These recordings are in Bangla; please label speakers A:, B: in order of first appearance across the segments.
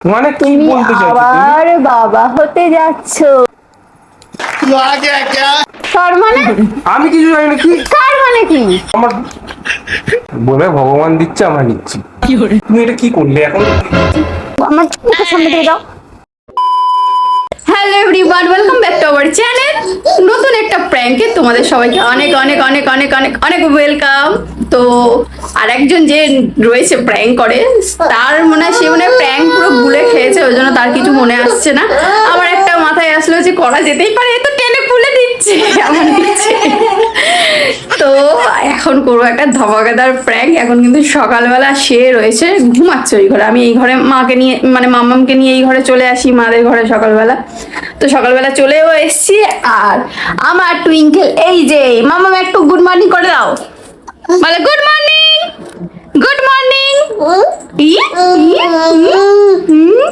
A: মানে কি
B: তুমি
A: বলতে চাইছো
B: আবার বাবা হতে যাচ্ছ। কার মানে?
A: আমি কিছু জানি না। কি
B: কার মানে কি?
A: আমার বলে ভগবান দিচ্ছে আমরা নিচ্ছি। তুমি এটা কি করলে এখন?
B: আমার মুখের সামনে থেকে দাও। Hello everyone, welcome back to our channel. নতুন একটা প্র্যাঙ্কে তোমাদের সবাইকে অনেক অনেক অনেক অনেক অনেক অনেক ওয়েলকাম। তো আর একজন যে রয়েছে প্র্যাঙ্ক করে, তার মনে হয় সে মনে হয় প্র্যাঙ্ক পুরো গুলে খেয়েছে, ওই জন্য তার কিছু মনে আসছে না। আমার একটা মাথায় আসলো যে করা যেতেই পারে, এ তো টেনে খুলে দিচ্ছে এমন দিচ্ছে। তো এখন করবো একটা ধমাকাদার প্র্যাঙ্ক। এখন কিন্তু সকালবেলা সে রয়েছে ঘুমাচ্ছে ওই ঘরে, আমি এই ঘরে মাকে নিয়ে মানে মাম্মামকে নিয়ে এই ঘরে চলে আসি মাদের ঘরে সকালবেলা। তো সকালবেলা চলেও এসছি। আর আমার টুইঙ্কেল এই যে মাম্মাম একটু গুড মর্নিং করে দাও, বলে গুড মর্নিং গুড মর্নিং।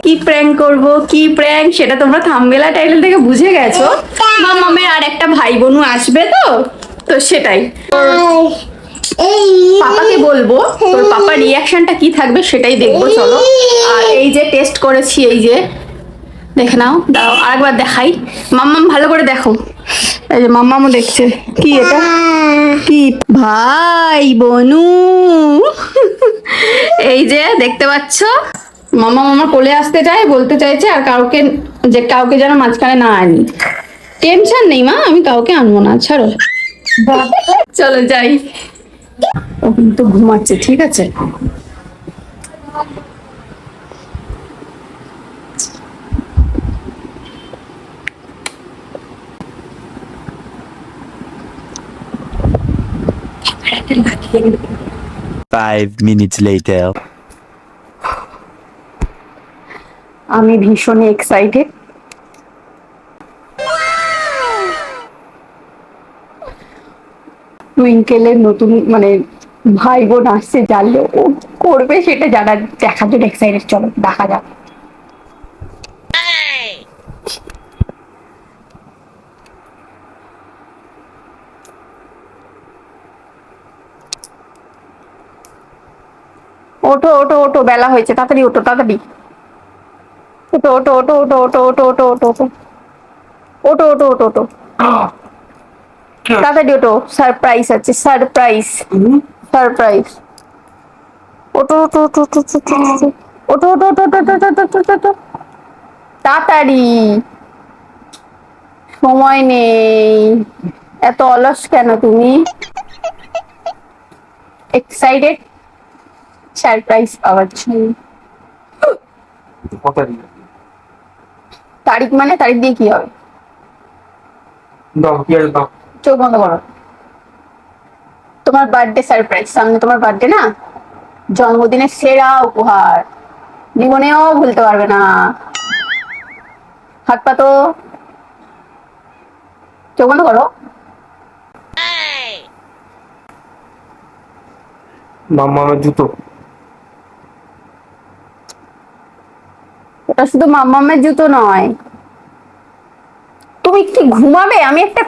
B: কি প্র্যাঙ্ক করব, কি প্র্যাঙ্ক সেটা তোমরা থাম্বনেল টাইটেল থেকে বুঝে গেছো। মাম্মামের আর একটা ভাই বোনও আসবে, তো তো সেটাই পাপাকে বলবো, তোর পাপার রিয়াকশনটা কি থাকবে সেটাই দেখবো, চলো। আর এই যে টেস্ট করেছি, এই যে দেখে নাও, দাও আরেকবার দেখাই। মাম্মাম ভালো করে দেখো, এই যে মাম্মামও দেখছে। কি এটা? কি ভাই বনু? এই যে দেখতে পাচ্ছ, মাম্মাম আমার কোলে আসতে চায়, বলতে চাইছে আর কাউকে, যে কাউকে যেন মাঝখানে না আনি। টেনশন নেই মা, আমি কাউকে আনবো না, ছাড়ো। চলো যাই। ও কিন্তু ঘুমাচ্ছে, ঠিক আছে।
C: Five minutes later.
B: আমি ভীষণ এক্সাইটেড। টুইঙ্কেলের নতুন মানে ভাই বোন আসছে, জানলে ও কি করবে সেটা দেখার জন্য এক্সাইটেড। চলো দেখা যাক। ওঠো ওঠো ওঠো, বেলা হয়েছে, তাড়াতাড়ি ওঠো, তাড়াতাড়ি ওঠো ওঠো ওঠো ওঠো ওঠো ওঠো ওঠো ওঠো ওঠো ওঠো ওঠো ওঠো ওঠো, তাড়াতাড়ি ওঠো, সারপ্রাইজ আছে, সারপ্রাইজ সারপ্রাইজ। ওঠো ওঠো ওঠো ওঠো ওঠো ওঠো ওঠো ওঠো ওঠো ওঠো ওঠো ওঠো ওঠো ওঠো, তাড়াতাড়ি, সময় নেই। এত অলস কেন তুমি? এক্সাইটেড সারপ্রাইজ পাওয়ার জন্য।
A: কথা দিয়ে
B: তারিখ মানে তারিখ দিয়ে কি হবে?
A: দাও, কি আছে দাও।
B: চোখ বন্ধ করো। তোমার বার্থডে সারপ্রাইজ, সামনে তোমার বার্থডে না, জন্মদিনের সেরা উপহার, জীবনেও ভুলতে পারবে না। হাত পাতো, চোখ বন্ধ করো।
A: মাম্মামের জুতো।
B: ওটা শুধু মাম্মামের জুতো নয়। তুমি কি ঘুমাবে? আমি একটা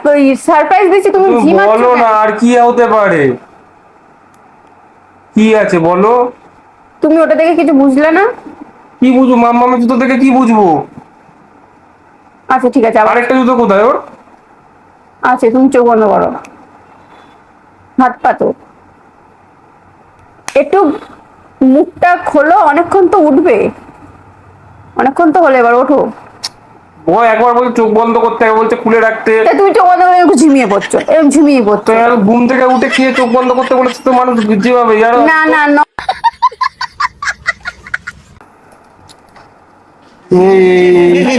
B: সারপ্রাইজ দিচ্ছি, তুমি
A: তুমি
B: ঘুমাচ্ছ
A: বলো
B: কেন?
A: না, আর কি হতে পারে? কি আছে বলো?
B: তুমি ওটা দেখে কিছু বুঝলে না?
A: কি বুঝবো? মাম্মামের জুতো থেকে কি বুঝবো?
B: আচ্ছা ঠিক আছে, আবার
A: আরেকটা জুতো কোথায় ওর?
B: আচ্ছা, তুমি চোখ বন্ধ করো, হাত পাতো, একটু মুখটা খোলো। অনেকক্ষণ তো উঠবে, অনেকক্ষণ তো হলো, এবার ওঠো।
A: ও একবার বলছে চোখ বন্ধ করতে, একবার বলছে খুলে রাখতে।
B: তা তুমি চোখ বন্ধ করে এরকম ঝিমিয়ে পড়ছো, এরকম ঝিমিয়ে
A: তো
B: পড়ছো।
A: আর ঘুম থেকে উঠে খেয়ে চোখ বন্ধ করতে বলেছে তো মানুষ যেভাবে ইয়ার।
B: না না না,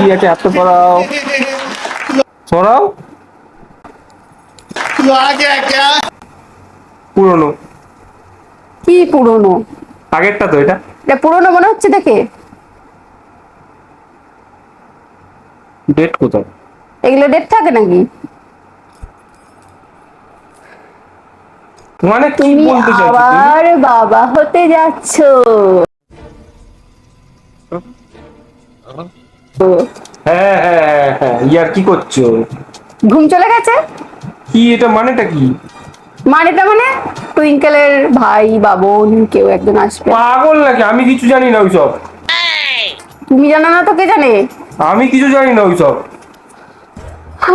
A: কি আছে এত সরাও সরাও। পুরনো।
B: কি পুরনো?
A: আগেরটা তো এটা।
B: এটা পুরনো মনে হচ্ছে দেখে।
A: ডেট কোথায়?
B: এগুলো ডেট থাকে নাকি?
A: মানে কি
B: তুমি
A: বলতে চাইছো তুমি?
B: আবার বাবা হতে যাচ্ছ।
A: হ্যাঁ হ্যাঁ হ্যাঁ হ্যাঁ, ইয়ার কি করছো?
B: ঘুম চলে গেছে?
A: কি এটা মানেটা কি?
B: মানেটা মানে টুইঙ্কেলের ভাই বা বোন কেউ একজন আসবে।
A: পাগল নাকি? আমি কিছু জানি না ওইসব।
B: তুমি জানো না তো কে জানে?
A: আমি কিছু জানি না ওইসব।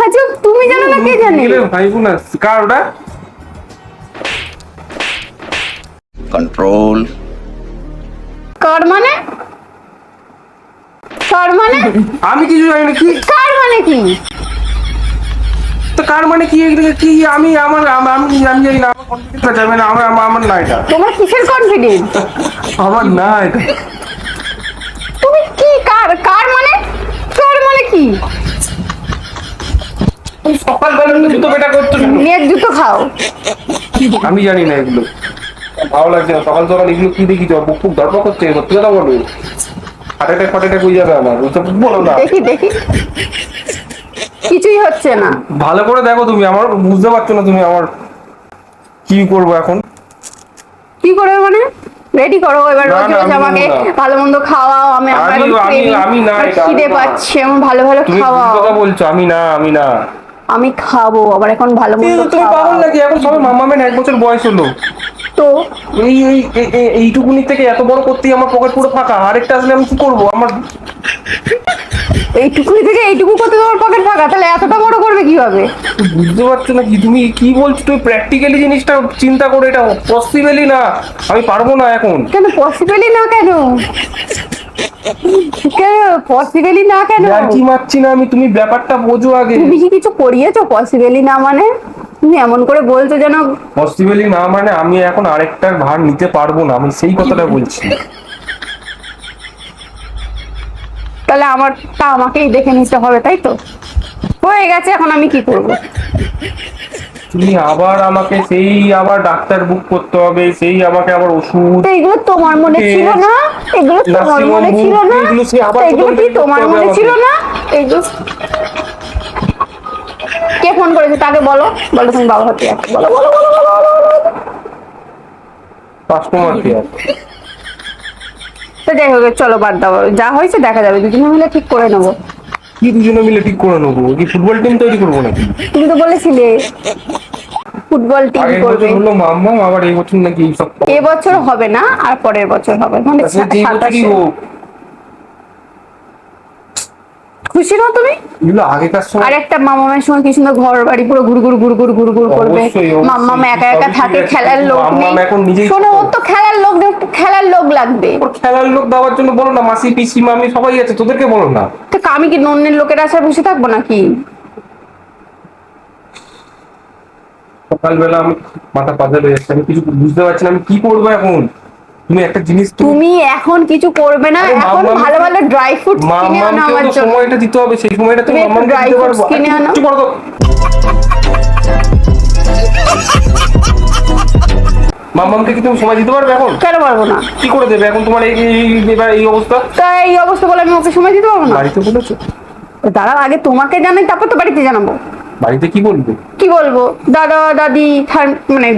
B: আজব, তুমি জানো না কে জানে?
A: ভাই বোনা কার ওটা?
C: Control.
B: কার মানে? কার মানে?
A: আমি কিছু জানি না। কি
B: কার মানে কি?
A: তো কার মানে কি? এগুলো কি? আমি আমার আমি আমি জানি না। আমার কনফিডেন্স যাবে না। আমার না এটা।
B: তোমার কিসের কনফিডেন্স?
A: আমার না এটা।
B: তুমি কি কার কার মানে? কার মানে কি?
A: সকালবেলা জুতো পেটা করতো কেন?
B: মেয়ের জুতো খাও।
A: আমি জানি না এগুলো। ভালো লাগছে না। সকাল সকাল এগুলো কি দেখি বুক খুব ধরপড় করছে। সত্যি কথা বলবো। হার্ট হয়ে যাবে আমার। ওইসব বলো না।
B: দেখি দেখি, কিছুই হচ্ছে না।
A: ভালো করে দেখো তুমি। আমার বুঝতে পারছো না তুমি আমার কি করবো এখন।
B: কি করবে মানে? রেডি করো এবার,
A: না,
B: রোজ
A: না,
B: রোজ
A: আমি
B: আমাকে
A: করবো না।
B: ভালো মন্দ খাওয়াও। আমি আমার
A: আমি-
B: এখন
A: আমি-
B: craving,
A: আমি না
B: আমার
A: এটা,
B: খিদে
A: আমি না।
B: পাচ্ছে, আমার ভালো ভালো
A: তুমি ভুল
B: খাওয়াও।
A: কথা বলছো। আমি না।
B: আমি খাবো আবার এখন ভালো মন্দ
A: তুমি পাগল
B: খাওয়াও।
A: নাকি? এখন সবে মামামের 1 বছর বয়স হলো।
B: তো
A: এইটুকুনি থেকে এত বড় করতেই আমার পকেট পুরো ফাঁকা। আরেকটা আসলে আমি কি করবো? আমার
B: এইটুকুনি থেকে এইটুকু করতে তোমার পকেট ফাঁকা, তাহলে এতটা বড় করবে কিভাবে?
A: বুঝতে পারছো না কি? তুমি কি বলছো? তুমি প্র্যাকটিক্যালি জিনিসটা চিন্তা করে, এটা পসিবলই না। আমি পারবো না এখন।
B: কেন পসিবলই না? কেন কেন পসিবলই না? কেন
A: আর কি মারছি না আমি। তুমি ব্যাপারটা বোঝো আগে।
B: তুমি কি কিছু করিয়েছো? পসিবলই না মানে তুমি এমন করে বলছো যেন।
A: পসিবলই না মানে আমি এখন আরেকটার ভার নিতে পারবো না। আমি সেই কথাটা বলছি।
B: তাহলে আমারটা আমাকেই দেখে নিতে হবে, তাই তো? হয়ে গেছে, এখন আমি কি করব?
A: তুমি আবার আমাকে সেই আবার ডাক্তার বুক করতে হবে, সেই আমাকে আবার ওষুধ।
B: তো এগুলো তোমার মনে ছিল না? এগুলো তোমার
A: নার্সিং হোম
B: মনে ছিল না?
A: এগুলো সে আবার
B: এগুলো কি
A: প্রথম থেকে
B: তোমার
A: করতে হবে
B: মনে ছিল
A: আমাকে।
B: না? এগুলো কে ফোন করেছে তাকে বলো। বলো তুমি বাবা হতে যাচ্ছ। বলো বলো বলো বলো বলো, বলো।
A: Customer care.
B: তো যাই হোক, চলো বাদ দাও, যা হয়েছে দেখা যাবে, দুজনে মিলে ঠিক করে নেবো।
A: কি দুজনে মিলে ঠিক করে নেবো? কি ফুটবল টিম তৈরি করবো নাকি?
B: তুমি তো বলেছিলে ফুটবল টিম
A: আগের
B: করবে।
A: বছর হলো মাম্মা, আবার এই বছর নাকি সব।
B: এবছর হবে না, আর পরের বছর হবে, মানে
A: আচ্ছা, যে বছরই
B: 27-এ।
A: হোক।
B: খুশি না তুমি?
A: এগুলো আগেকার
B: আর
A: সময়।
B: একটা মামামের সময় কি সুন্দর ঘর বাড়ি পুরো ঘুর ঘুর ঘুর ঘুর ঘুর ঘুর করবে।
A: অবশ্যই, অবশ্যই।
B: মাম্মাম একা একা
A: সবই ঠিক
B: থাকে,
A: আছে,
B: খেলার
A: কিন্তু
B: লোক
A: মাম্মাম
B: নেই।
A: এখন নিজেই
B: শোনো,
A: ছোট।
B: ওর তো খেলার লোক নেই, একটু খেলার লোক লাগবে।
A: ওর খেলার লোক দেওয়ার জন্য বলো না। মাসি পিসি মামি সবাই আছে, তোদেরকে বলো না।
B: তো আমি কি নন্নের লোকের আশায় বসে থাকবো নাকি?
A: সকালবেলা আমি মাথা পাজল হয়ে যাচ্ছে। আমি কিছু বুঝতে পারছি না আমি কি করবো এখন। তুমি একটা জিনিস
B: তুমি এখন কিছু করবে না,
A: আরে
B: এখন
A: মাম্মামকে-
B: ভালো ভালো ড্রাই ফ্রুটস কিনে আনো
A: মাম্মামকেও
B: আমার
A: তো
B: জন্য।
A: সময়টা দিতে হবে। সেই সময়টা তুমি
B: তুমি একটু
A: মাম্মামকে
B: dry
A: দিতে
B: fruits
A: পারবো।
B: কিনে আনো।
A: চুপ করো তো। মাম্মামকে কি তুমি সময় দিতে পারবে এখন?
B: কেন পারবো না?
A: কি করে দেবে এখন তোমার এবার এই অবস্থা?
B: তা এই অবস্থা বলে আমি ওকে সময় দিতে পারবো না?
A: বাড়িতে বলেছো?
B: তো দাঁড়াও, আগে তোমাকে জানাই, তারপর তো বাড়িতে জানাবো।
A: বাড়িতে কি বলবে?
B: কি বলবো? দাদা দাদি মানে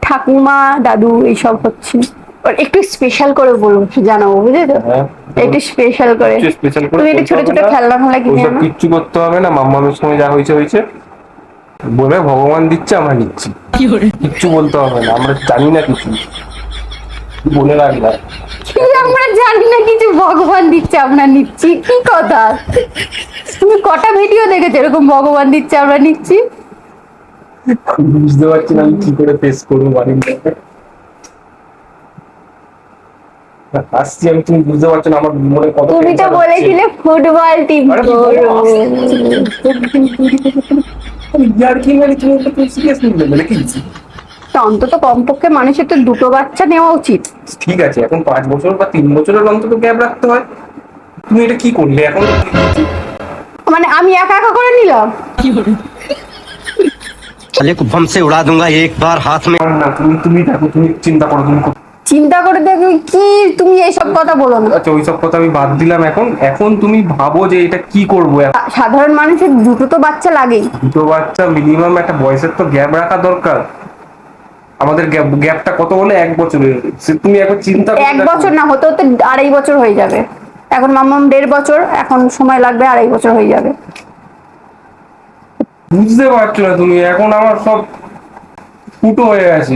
B: ঠাকুমা দাদু এইসব হচ্ছে। আর একটু স্পেশাল করে বলবো, জানাবো, বুঝলে তো?
A: হ্যাঁ।
B: একটু স্পেশাল করে।
A: কিছু স্পেশাল করে
B: তুমি একটু ছোট
A: বলতে
B: ছোট
A: হবে না।
B: খেলনা ফেলা কিনে
A: ওইসব
B: আনো।
A: কিচ্ছু করতে হবে না। মাম্মামের সময় যা হয়েছে হয়েছে। বলে ভগবান দিচ্ছে, আমরা নিচ্ছি। কিচ্ছু বলতে হবে না। আমরা জানি না কিছু। বলে রাখলাম।
B: কি আমরা জানি না কিছু, ভগবান দিচ্ছে আমরা নিচ্ছি, কি কথা? তুমি কটা ভিডিও দেখেছো এরকম ভগবান দিচ্ছে আমরা নিচ্ছি?
A: বুঝতে পারছি না আমি কি করে ফেস করবো বাড়ির লোককে। আসছি আমি, তুমি বুঝতে পারছো না আমার মনে কত
B: তুমি তো
A: tension হচ্ছে।
B: বলেছিলে ফুটবল টিম
A: আরে কি
B: করো।
A: ইয়ার কি মানে তুমি সিরিয়াস নিলে নাকি?
B: তা অন্তত কমপক্ষে মানুষের তো দুটো বাচ্চা নেওয়া উচিত।
A: ঠিক আছে, এখন 5 বছর বা 3 বছরের অন্তত গ্যাপ রাখতে হয়। তুমি এটা কি করলে এখন?
B: মানে আমি একা একা করে নিলাম?
D: साले को बम से उड़ा दूंगा एक बार हाथ में।
A: না, তুমি দেখো, তুমি চিন্তা করো। তুমি
B: চিন্তা করে দেখো কি? তুমি এইসব কথা বলো না।
A: আচ্ছা, ওইসব কথা আমি বাদ দিলাম। এখন তুমি ভাবো যে এটা কি করবো।
B: সাধারণ মানুষের দুটো তো বাচ্চা লাগেই।
A: দুটো বাচ্চা মিনিমাম একটা বয়সের তো গ্যাপ রাখা দরকার। আমাদের গ্যাপটা কত হলে 1 বছরের। তুমি এখন চিন্তা করো।
B: 1 বছর না, হতে হতে 2.5 বছর হয়ে যাবে। এখন মাম্মাম 1.5 বছর, এখন সময় লাগবে 2.5 বছর হয়ে যাবে।
A: বুঝতে পারছো না তুমি। এখন আমার সব ফুটো হয়ে গেছে।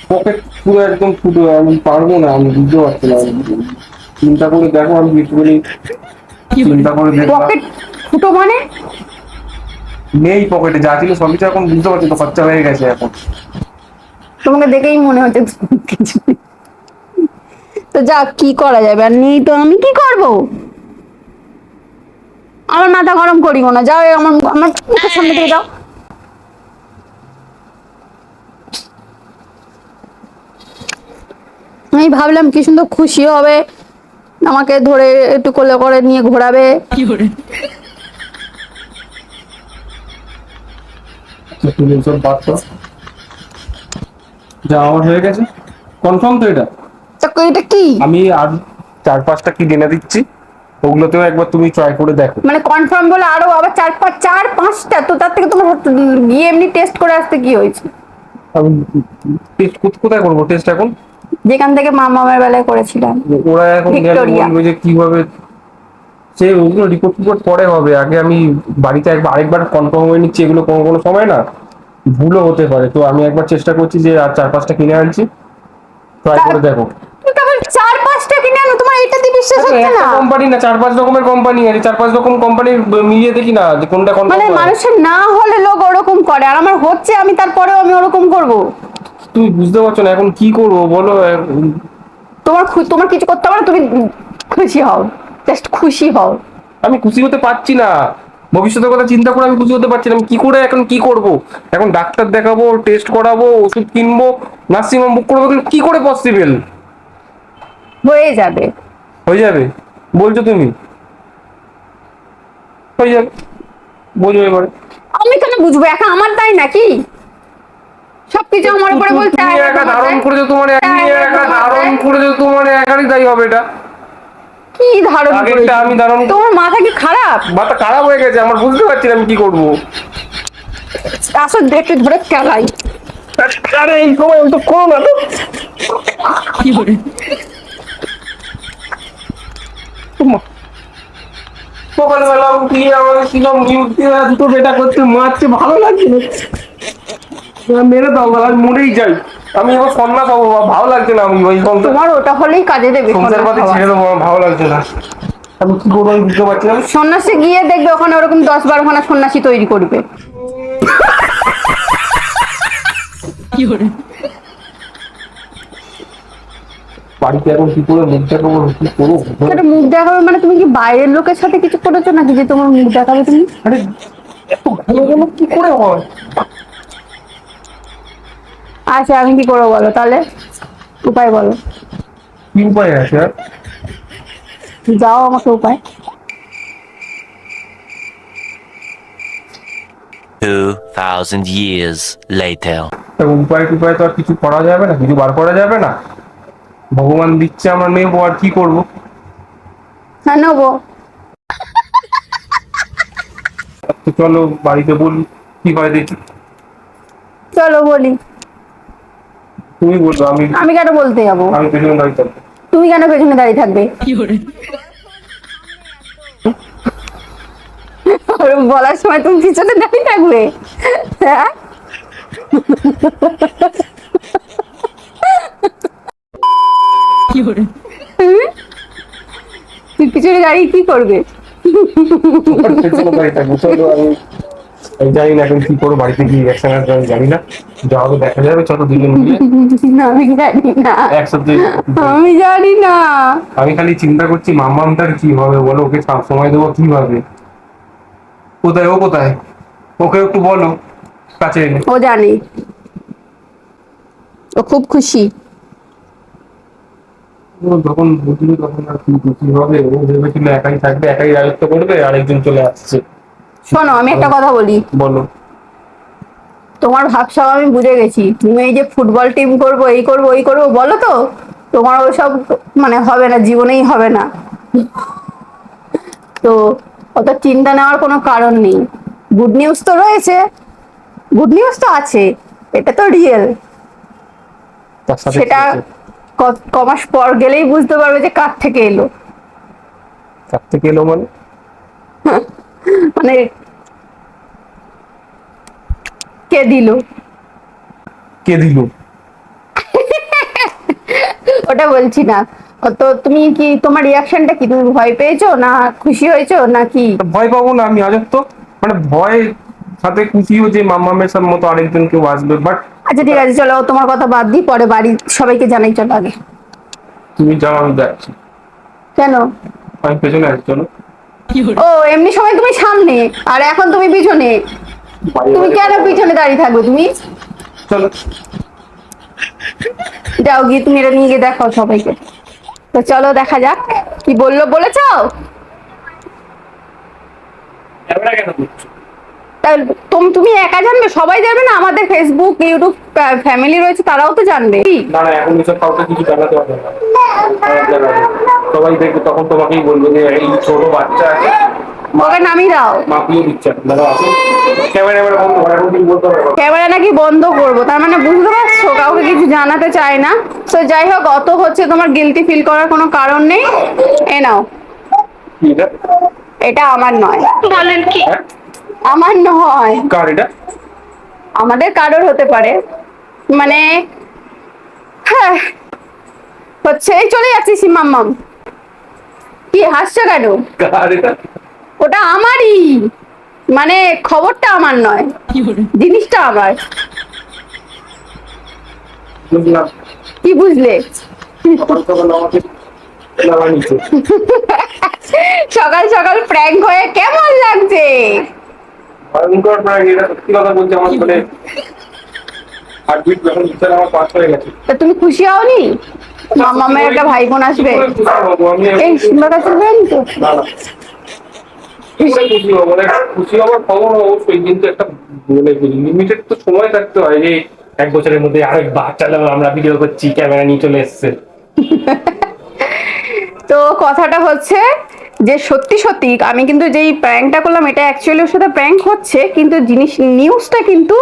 A: পকেট পুরো একদম ফুটো, আমি পারবো না, আমি বুঝতে পারছি না। চিন্তা করে দেখো, আমি একটুখানি চিন্তা করে দেখলাম।
B: পকেট ফুটো মানে?
A: নেই পকেটে, যা ছিল সবই তো এখন বুঝতে পারছি তো খরচা হয়ে গেছে এখন।
B: তোমাকে দেখেই মনে হচ্ছে কিছু নেই। তো যা, কি করা যাবে, আর নেই তো আমি কি করব? আমার মাথা গরম করিও না, যাও আমার আমার মুখের সামনে দিয়ে দাও। আমি ভাবলাম কি সুন্দর খুশি হবে, আমাকে ধরে একটু কোলে করে নিয়ে ঘোরাবে।
A: তুমি সব বাদ দাও। যা আমার হয়ে গেছে, কনফার্ম তো এটা।
B: তো এটা কি
A: আমি আর 4-5টা কি কিনে দিচ্ছি, ওগুলোতেও একবার তুমি ট্রাই করে দেখো।
B: মানে কনফার্ম বলে আরো আবার চার পাঁচটা? তো তার থেকে তোমার গিয়ে এমনি টেস্ট করে আসতে কি হয়েছে?
A: আমি টেস্ট কোথায় করবো টেস্ট এখন?
B: যেখান থেকে মামামের বেলায় করেছিলাম,
A: ওরা এখন গেলে
B: ভিক্টোরিয়া।
A: বলবে যে কিভাবে, সে ওগুলো রিপোর্ট পরে হবে, আগে আমি বাড়িতে আরেকবার কনফার্ম হয়ে নিচ্ছি। এগুলো কোনো কোনো সময় না ভুলও হতে পারে, তো আমি একবার চেষ্টা করছি যে আর 4-5টা কিনে আনছি, ট্রাই করে দেখো।
B: তুমি কেবল চার পাঁচটা কিনে আনো, তোমার এটাতে বিশ্বাস হচ্ছে
A: একটা
B: না?
A: কোম্পানি না, 4-5 রকমের কোম্পানি আছে, 4-5 রকম কোম্পানি মিলিয়ে দেখি না যে কোনটা
B: মানে
A: কনফার্ম হয়।
B: মানুষের না হলে লোক ওরকম করে, আর আমার হচ্ছে, আমি তারপরেও আমি ওরকম করব?
A: তুমি বুঝতে পারছো না এখন কি করবো বলো?
B: তোমার কিছু করতে হবে না, তুমি খুশি হও, জাস্ট খুশি হও।
A: আমি খুশি হতে পারছি না, ভবিষ্যতের কথা চিন্তা করে আমি খুশি হতে পারছি না। আমি কি করে এখন কি করব? এখন ডাক্তার দেখাবো, টেস্ট করাবো, ওষুধ কিনবো, নার্সিং হোম বুক করবো, কি করে পসিবল?
B: হয়ে যাবে।
A: হয়ে যাবে বলছো তুমি? হয়ে যাবে, বোঝো এবারে।
B: আমি কেন বুঝবো, এখন আমার তাই নাকি? সবকিছু আমার উপরে বলতে
A: তুমি একা ধারণ করেছো, তোমার একা ধারণ করেছো, তোমার একারই তাই হবে এটা।
B: কি ধারণ
A: আগেরটা
B: করেছি?
A: আমি ধারণ,
B: তোমার মাথা কি খারাপ?
A: মাথা খারাপ হয়ে গেছে আমার, বুঝতে পারছি না আমি কি করবো।
B: আসো দেখে ধরে খেলাই।
A: আরে এই সময় তো করো না তো। সকালবেলা উঠিয়ে আমাকে কিরম নিউজ দিয়ে দুটো বেটা করতে মারছে, ভালো লাগছে না। মেরে দাও, আমি মরেই যাই। আমি এবার সন্ন্যাস হবো, ভালো লাগছে না। আমি ওই সংসার
B: তোমার ওটা হলেই কাজে দেবে।
A: সংসার পাতি ছেড়ে দেবো, আমার ভালো লাগছে না। আমি কি করবো আমি বুঝতে পারছি না।
B: সন্ন্যাসী গিয়ে দেখবে ওখানে ওরকম 10-12 খানা সন্ন্যাসী তৈরি করবে।
A: বাড়িতে এখন কি করে মুখ দেখাবো, কি করবো?
B: একটা মুখ দেখাবে মানে তুমি কি বাইরের লোকের সাথে কিছু করেছো নাকি যে তোমার মুখ দেখাবে তুমি?
A: আরে এত ভালো ভালো কি করে হয়?
B: আচ্ছা আমি কি করবো বলো তাহলে, উপায় বলো।
A: কি উপায় আছে আর?
B: যাও আমাকে উপায়।
C: 2,000 years later.
A: উপায় টুপায় তো আর কিছু করা যাবে না, কিছু বার করা যাবে না। ভগবান দিচ্ছে, আমরা নেবো, আর কি করবো?
B: হ্যাঁ নেবো।
A: তো চলো বাড়িতে বলি, কি হয় দেখি।
B: চলো বলি।
A: তুমি বলবো,
B: আমি কেন বলতে যাবো?
A: আমি পেছনে দাঁড়িয়ে থাকবো।
B: তুমি কেন পেছনে দাঁড়িয়ে থাকবে? আর বলার সময় তুমি পিছনে দাঁড়িয়ে থাকবে? হ্যাঁ তুই পিছনে দাঁড়িয়ে কি করবে?
A: পেছনে দাঁড়িয়ে থাকবো। চলো আমি জানি না এখন কি করবো, বাড়িতে গিয়ে রিয়াকশন আসবে আমি জানি না, যা হবে দেখা যাবে। চলো দুজন মিলে
B: না আমি জানি না,
A: একসাথে।
B: আমি জানি না।
A: আমি খালি চিন্তা করছি মামামটার কি হবে বলো, ওকে সব সময় দেবো কিভাবে? কোথায় ও, কোথায়? ওকে একটু বলো কাছে এনে।
B: ও জানে, ও খুব খুশি।
A: ও যখন বুঝলো তখন আর কি খুশি হবে? ও ভেবেছিল একাই থাকবে, একাই রাজত্ব করবে, আরেকজন চলে আসছে।
B: শোনো আমি একটা কথা বলি,
A: বলো।
B: তোমার ভাবসাব আমি বুঝে গেছি। তুমি এই যে ফুটবল টিম করবো, এই করবো ওই করবো বলো, তো তোমার ওইসব মানে হবে না, জীবনেই হবে না। তো অত চিন্তা নেওয়ার কোনো কারণ নেই। গুড নিউজ তো রয়েছে, গুড নিউজ তো আছে, এটা তো রিয়েল।
A: তার সাথে
B: সেটা কমাস পর গেলেই বুঝতে পারবে যে কার থেকে এলো।
A: কার থেকে এলো মানে?
B: মানে কে দিল?
A: কে দিল?
B: ওটা বলছি না। তো তুমি কি, তোমার রিয়াকশনটা কি, তুমি ভয় পেয়েছো না খুশি হয়েছো নাকি?
A: ভয় পাবো না আমি, আজব তো। মানে ভয় সাথে খুশিও যে মাম্মামের সাথে মতো আরেকজন কেউ আসবে, বাট
B: আচ্ছা ঠিক আছে, চলো তোমার কথা বাদ দিই, পরে বাড়ির সবাইকে জানাই, চলো আগে।
A: তুমি যাও, আমি যাচ্ছি।
B: কেন?
A: আমি পেছনে আসছি, চলো।
B: ও এমনি সময় তুমি সামনে আর এখন তুমি পিছনে, তুমি কেন পিছনে দাঁড়িয়ে থাকবে তুমি?
A: চলো।
B: যাও গিয়ে তুমি এটা নিয়ে গিয়ে দেখাও সবাইকে। তো চলো দেখা যাক কি বললো, বলেছো?
A: ক্যামেরা কেন করছো?
B: তাহলে তুমি একা জানবে, সবাই জানবে না? আমাদের ফেসবুক ইউটিউব ফ্যামিলি রয়েছে, তারাও তো জানবে।
A: না না, এখন এসব কাউকে কিছু জানাতে হবে না। জানাবে। সবাই দেখবে, তখন তোমাকেই বলবে যে এই ছোট বাচ্চা আছে,
B: ওকে নামিয়ে দাও।
A: মাপিয়ে দিচ্ছে। দাদা আসুন, ক্যামেরা বন্ধ করে, এখন তুমি বলতে হবে না।
B: ক্যামেরা নাকি বন্ধ করবো, তার মানে বুঝতে পারছো কাউকে কিছু জানাতে চায় না। তো যাই হোক, অত হচ্ছে তোমার গিলটি ফিল করার কোনো কারণ নেই। এ নাও,
A: কি এটা?
B: এটা আমার নয়।
E: বলেন কি?
A: হ্যাঁ?
B: আমার নয়,
A: কার এটা?
B: আমাদের কারোর হতে পারে, মানে হ্যাঁ হচ্ছে। এই চলে যাচ্ছি মাম্মাম। কি হাসছো কেন?
A: কার এটা?
B: ওটা আমারই, মানে খবরটা আমার নয়, জিনিসটা আমার।
A: বুঝলাম।
B: কি বুঝলে?
A: সকাল সকাল আমাকে নামা নিচ্ছে।
B: সকাল সকাল প্র্যাঙ্ক হয়ে কেমন লাগছে?
A: ভয়ঙ্কর প্রায়, এটা সত্যি কথা বলছি, আমার মানে হার্টবিট যখন বিচার আমার পাস হয়ে গেছে।
B: তা তুমি খুশি হওনি মামামের একটা ভাই বোন আসবে?
A: কি করে খুশি হবো আমি?
B: এই সিম্বা কাছে বেন তো।
A: না না, কি করে খুশি হবো? মানে খুশি হবার খবর অবশ্যই, কিন্তু একটা মানে লিমিটেড তো সময় থাকতে হয়, যে 1 বছরের মধ্যে আরেক বাচ্চা আমরা ভিডিও করছি, ক্যামেরা নিয়ে চলে এসছে।
B: তো কথাটা হচ্ছে যে সত্যি সত্যি আমি কিন্তু যেই প্র্যাঙ্কটা করলাম, এটা অ্যাকচুয়ালি ওর সাথে প্র্যাঙ্ক হচ্ছে, কিন্তু জিনিস নিউজটা কিন্তু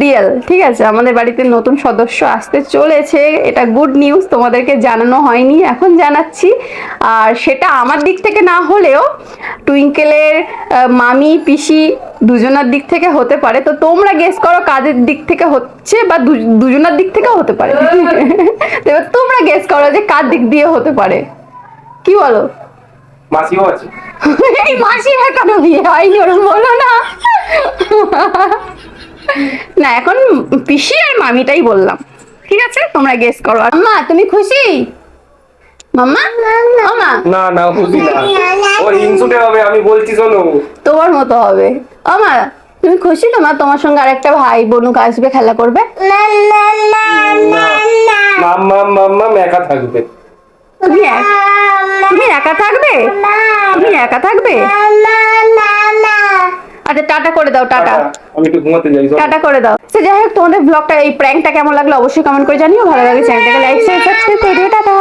B: রিয়েল। ঠিক আছে, আমাদের বাড়িতে নতুন সদস্য আসতে চলেছে, এটা গুড নিউজ, তোমাদেরকে জানানো হয়নি, এখন জানাচ্ছি। আর সেটা আমার দিক থেকে না হলেও টুইঙ্কেলের মামি পিসি দুজনার দিক থেকে হতে পারে। তো তোমরা গেস করো কাদের দিক থেকে হচ্ছে, বা দুজনার দিক থেকেও হতে পারে। তো এবার তোমরা গেস করো যে কার দিক দিয়ে হতে পারে, কি বলো?
A: মাসিও আছে।
B: এই মাসির এখনো বিয়ে হয়নি, ওরম বলো না। না, এখন পিসি আর মামিটাই বললাম। ঠিক আছে, তোমরা গেস করো। আম্মা তুমি খুশি? মাম্মা, মামা
A: না না, খুশি না, ও হিংসুটে হবে, আমি বলছি শোনো।
B: তোমার মতো হবে। আমা তুমি খুশি? তোমার সঙ্গে আরেকটা ভাই বোনুক আসবে, খেলা করবে।
A: মাম্মা একা থাকবে।
B: তুমি তুমি একা থাকবে? তুমি একা থাকবে? আচ্ছা টাটা করে দাও, টাটা।
A: আমি একটু ঘুমাতে যাই।
B: টাটা করে দাও। তো যাই হোক, তোমাদের ব্লগটা, এই প্র্যাঙ্কটা কেমন লাগলো অবশ্যই কমেন্ট করে জানিও। ভালো লাগে চ্যানেলটাকে লাইক শেয়ার সাবস্ক্রাইব করে দিও। টাটা।